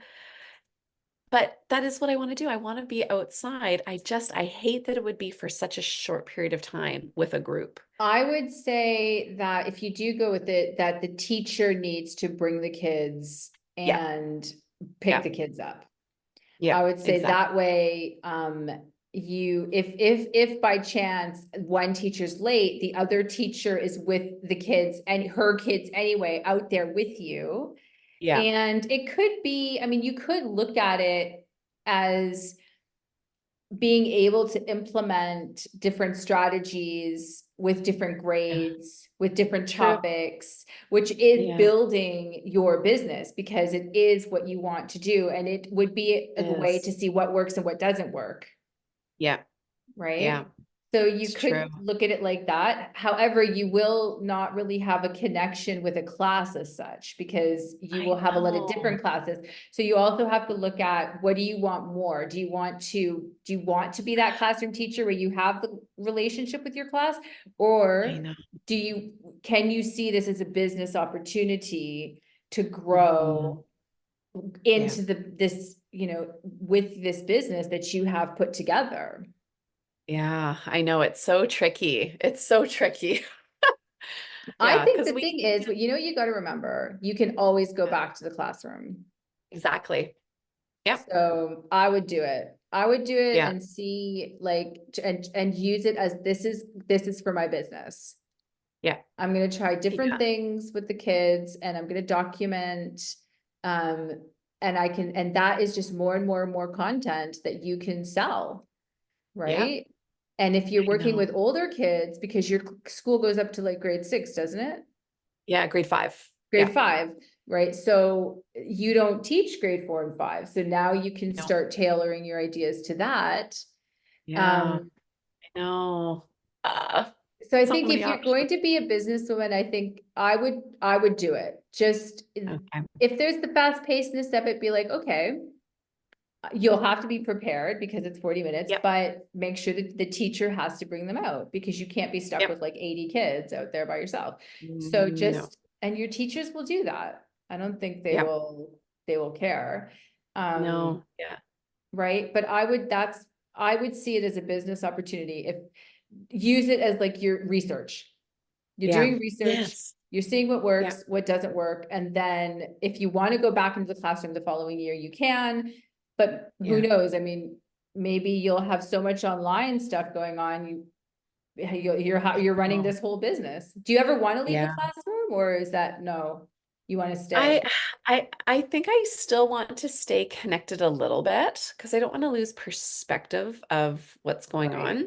[SPEAKER 2] But that is what I want to do. I want to be outside. I hate that it would be for such a short period of time with a group.
[SPEAKER 1] I would say that if you do go with it, that the teacher needs to bring the kids
[SPEAKER 2] Yeah,
[SPEAKER 1] and pick
[SPEAKER 2] yeah,
[SPEAKER 1] the kids up.
[SPEAKER 2] yeah,
[SPEAKER 1] I would say
[SPEAKER 2] exactly.
[SPEAKER 1] that way, if by chance one teacher's late, the other teacher is with the kids and her kids anyway out there with you.
[SPEAKER 2] Yeah,
[SPEAKER 1] And it could be, I mean, you could look at it as being able to implement different strategies with different
[SPEAKER 2] yeah.
[SPEAKER 1] grades, with different
[SPEAKER 2] True.
[SPEAKER 1] topics, which is
[SPEAKER 2] Yeah,
[SPEAKER 1] building your business because it is what you want to do. And it would be
[SPEAKER 2] it
[SPEAKER 1] a way to
[SPEAKER 2] is.
[SPEAKER 1] see what works and what doesn't work.
[SPEAKER 2] Yeah, yeah,
[SPEAKER 1] Right? So you
[SPEAKER 2] it's true.
[SPEAKER 1] could look at it like that. However, you will not really have a connection with a class as such because you
[SPEAKER 2] I
[SPEAKER 1] will have a lot of
[SPEAKER 2] know.
[SPEAKER 1] different classes. So you also have to look at what do you want more? Do you want to be that classroom teacher where you have the relationship with your class?
[SPEAKER 2] I
[SPEAKER 1] Or
[SPEAKER 2] know.
[SPEAKER 1] can you see this as a business opportunity to
[SPEAKER 2] Mhm.
[SPEAKER 1] grow
[SPEAKER 2] Yeah.
[SPEAKER 1] into with this business that you have put together?
[SPEAKER 2] Yeah, I know it's so tricky. It's so tricky.
[SPEAKER 1] I
[SPEAKER 2] Yeah,
[SPEAKER 1] think
[SPEAKER 2] because
[SPEAKER 1] the
[SPEAKER 2] we
[SPEAKER 1] thing is, what you got to remember, you can always go
[SPEAKER 2] yeah,
[SPEAKER 1] back to the classroom.
[SPEAKER 2] exactly. Yep.
[SPEAKER 1] So I would do it. I would do it
[SPEAKER 2] Yeah.
[SPEAKER 1] and see like and use it as this is for my business.
[SPEAKER 2] Yeah.
[SPEAKER 1] I'm going to try different
[SPEAKER 2] Yeah.
[SPEAKER 1] things with the kids and I'm going to document and that is just more and more and more content that you can sell.
[SPEAKER 2] Yeah,
[SPEAKER 1] right? And if you're
[SPEAKER 2] I
[SPEAKER 1] working
[SPEAKER 2] know.
[SPEAKER 1] with older kids, because your school goes up to like grade 6, doesn't it?
[SPEAKER 2] Yeah, grade 5.
[SPEAKER 1] Grade
[SPEAKER 2] Yeah.
[SPEAKER 1] 5, right? So you don't teach grade 4 and 5. So now you can
[SPEAKER 2] No.
[SPEAKER 1] start tailoring your ideas to that.
[SPEAKER 2] Yeah,
[SPEAKER 1] Um,
[SPEAKER 2] I know. Uh,
[SPEAKER 1] so I
[SPEAKER 2] so
[SPEAKER 1] think
[SPEAKER 2] many
[SPEAKER 1] if you're
[SPEAKER 2] options.
[SPEAKER 1] going to be a businesswoman, I think I would do it. Just
[SPEAKER 2] Okay.
[SPEAKER 1] if there's the fast pacedness of it, be like, okay, you'll have to be prepared because it's 40 minutes,
[SPEAKER 2] Yep.
[SPEAKER 1] but make sure that the teacher has to bring them out because you can't be stuck
[SPEAKER 2] Yep.
[SPEAKER 1] with like 80 kids out there by yourself. So
[SPEAKER 2] No.
[SPEAKER 1] just, and your teachers will do that. I don't think
[SPEAKER 2] Yeah.
[SPEAKER 1] they will care. Um,
[SPEAKER 2] No. Yeah.
[SPEAKER 1] right. But I would see it as a business opportunity if use it as like your research. You're
[SPEAKER 2] Yeah.
[SPEAKER 1] doing research,
[SPEAKER 2] Yes.
[SPEAKER 1] you're seeing what
[SPEAKER 2] Yeah.
[SPEAKER 1] works, what doesn't work, and then if you want to go back into the classroom the following year, you can. But who
[SPEAKER 2] Yeah.
[SPEAKER 1] knows? I mean, maybe you'll have so much online stuff going on, you're running
[SPEAKER 2] Oh,
[SPEAKER 1] this whole business. Do you ever want to leave the
[SPEAKER 2] yeah.
[SPEAKER 1] classroom, or is that no, you want to
[SPEAKER 2] I
[SPEAKER 1] stay?
[SPEAKER 2] I think I still want to stay connected a little bit because I don't want to lose perspective of what's going
[SPEAKER 1] Right,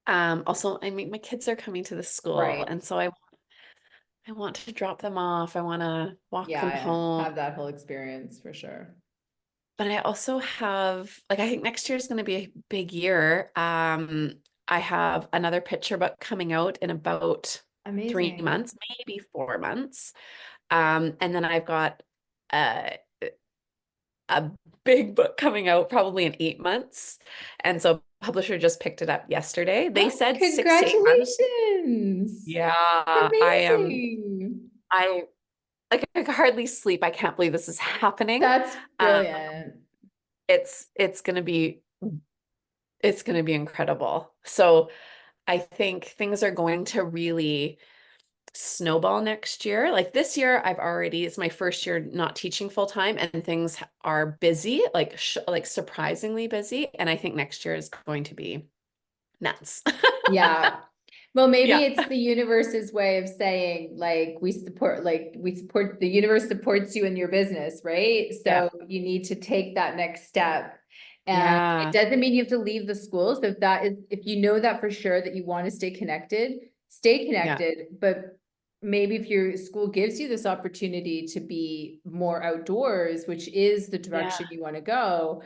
[SPEAKER 2] on. Also, I mean, my kids are coming to the school,
[SPEAKER 1] right.
[SPEAKER 2] and so I want to drop them off. I want to walk them
[SPEAKER 1] Yeah,
[SPEAKER 2] home.
[SPEAKER 1] have that whole experience for sure.
[SPEAKER 2] But I also have, like, I think next year is going to be a big year. I have another picture book coming out in about 3 months,
[SPEAKER 1] Amazing.
[SPEAKER 2] maybe 4 months. And then I've got a, a big book coming out probably in 8 months. And so publisher just picked it up yesterday. They
[SPEAKER 1] Oh,
[SPEAKER 2] said 6 to 8 months.
[SPEAKER 1] congratulations.
[SPEAKER 2] Yeah, I am.
[SPEAKER 1] Amazing.
[SPEAKER 2] I like I can hardly sleep. I can't believe this is happening.
[SPEAKER 1] That's
[SPEAKER 2] Um,
[SPEAKER 1] brilliant.
[SPEAKER 2] it's gonna be incredible. So I think things are going to really snowball next year. Like this year, it's my first year not teaching full time, and things are busy, like like surprisingly busy. And I think next year is going to be nuts.
[SPEAKER 1] Yeah. Well, maybe
[SPEAKER 2] Yeah,
[SPEAKER 1] it's the universe's way of saying like we support the universe supports you in your business, right?
[SPEAKER 2] yeah,
[SPEAKER 1] So you need to take that next step. And it
[SPEAKER 2] yeah,
[SPEAKER 1] doesn't mean you have to leave the school. So if you know that for sure that you want to stay
[SPEAKER 2] yeah,
[SPEAKER 1] connected, but maybe if your school gives you this opportunity to be more outdoors, which is the
[SPEAKER 2] yeah,
[SPEAKER 1] direction you want to go,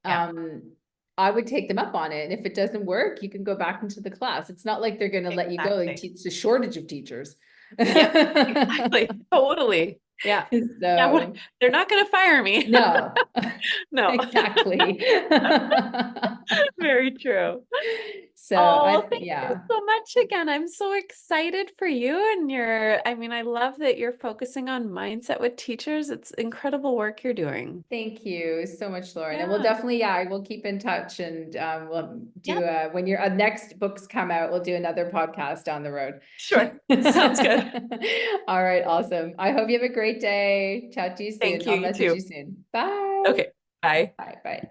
[SPEAKER 2] yeah,
[SPEAKER 1] um, I would take them up on it. And if it doesn't work, you can go back into the class. It's not like they're going to let you go. Like,
[SPEAKER 2] exactly.
[SPEAKER 1] it's a shortage of teachers.
[SPEAKER 2] Yep, exactly. Totally. Yeah. Yeah, what
[SPEAKER 1] So,
[SPEAKER 2] they're not gonna fire me.
[SPEAKER 1] no,
[SPEAKER 2] No.
[SPEAKER 1] exactly.
[SPEAKER 2] Very true.
[SPEAKER 1] So
[SPEAKER 2] Oh, well, thank you
[SPEAKER 1] yeah.
[SPEAKER 2] so much again. I'm so excited for you and I mean, I love that you're focusing on mindset with teachers. It's incredible work you're doing.
[SPEAKER 1] Thank you so much, Lauren. And we'll
[SPEAKER 2] Yeah.
[SPEAKER 1] definitely, yeah, we'll keep in touch and we'll do
[SPEAKER 2] Yep.
[SPEAKER 1] when your next books come out, we'll do another podcast down the road.
[SPEAKER 2] Sure. Sounds good.
[SPEAKER 1] All right, awesome. I hope you have a great day. Chat to you
[SPEAKER 2] Thank
[SPEAKER 1] soon.
[SPEAKER 2] you.
[SPEAKER 1] I'll
[SPEAKER 2] You
[SPEAKER 1] message you
[SPEAKER 2] too.
[SPEAKER 1] soon. Bye.
[SPEAKER 2] Okay. Bye.
[SPEAKER 1] Bye. Bye.